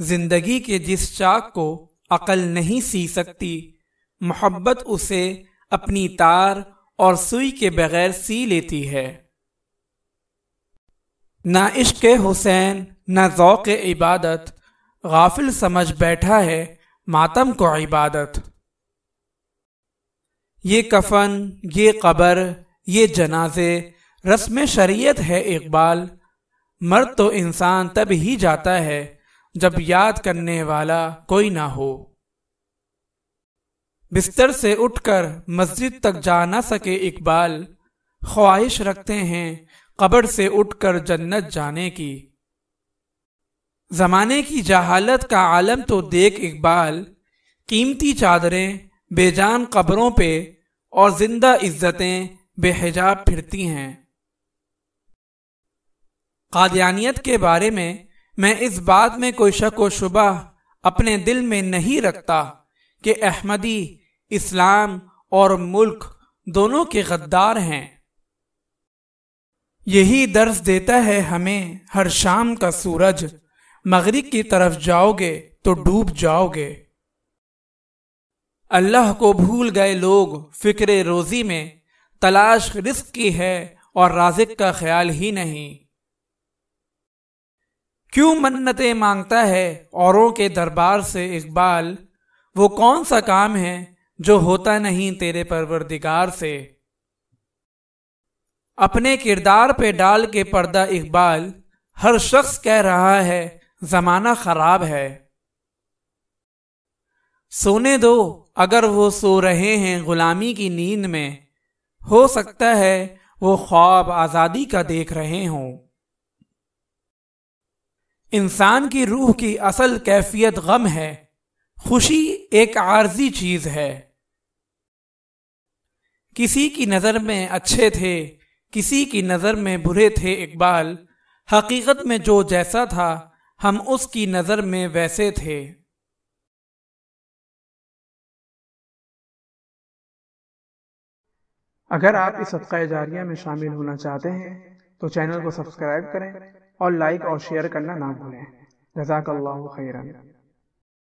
زندگی کے جس چاک کو عقل نہیں سی سکتی، محبت اسے اپنی تار اور سوئی کے بغیر سی لیتی ہے۔ نہ عشق حسین نہ ذوق عبادت، غافل سمجھ بیٹھا ہے ماتم کو عبادت۔ یہ کفن، یہ قبر، یہ جنازے، رسم شریعت ہے اقبال۔ مرد تو انسان تب ہی جاتا ہے جب یاد کرنے والا کوئی نہ ہو۔ بستر سے اٹھ کر مسجد تک جا نہ سکے اقبال، خواہش رکھتے ہیں قبر سے اٹھ کر جنت جانے کی۔ زمانے کی جہالت کا عالم تو دیکھ اقبال، قیمتی چادریں بے جان قبروں پہ اور زندہ عزتیں بے حجاب پھرتی ہیں۔ قادیانیت کے بارے میں اس بات میں کوئی شک و شبہ اپنے دل میں نہیں رکھتا کہ احمدی اسلام اور ملک دونوں کے غدار ہیں۔ یہی درس دیتا ہے ہمیں ہر شام کا سورج، مغرب کی طرف جاؤ گے تو ڈوب جاؤ گے۔ اللہ کو بھول گئے لوگ فکر روزی میں، تلاش رزق کی ہے اور رازق کا خیال ہی نہیں۔ کیوں منتیں مانگتا ہے اوروں کے دربار سے اقبال، وہ کون سا کام ہے جو ہوتا نہیں تیرے پروردگار سے۔ اپنے کردار پہ ڈال کے پردہ اقبال، ہر شخص کہہ رہا ہے زمانہ خراب ہے۔ سونے دو اگر وہ سو رہے ہیں غلامی کی نیند میں، ہو سکتا ہے وہ خواب آزادی کا دیکھ رہے ہوں۔ انسان کی روح کی اصل کیفیت غم ہے، خوشی ایک عارضی چیز ہے۔ کسی کی نظر میں اچھے تھے، کسی کی نظر میں برے تھے اقبال، حقیقت میں جو جیسا تھا ہم اس کی نظر میں ویسے تھے۔ اگر آپ اس صدقہ جاریہ میں شامل ہونا چاہتے ہیں تو چینل کو سبسکرائب کریں اور لائک اور شیئر کرنا نہ بھولیں۔ جزاک اللہ خیرا۔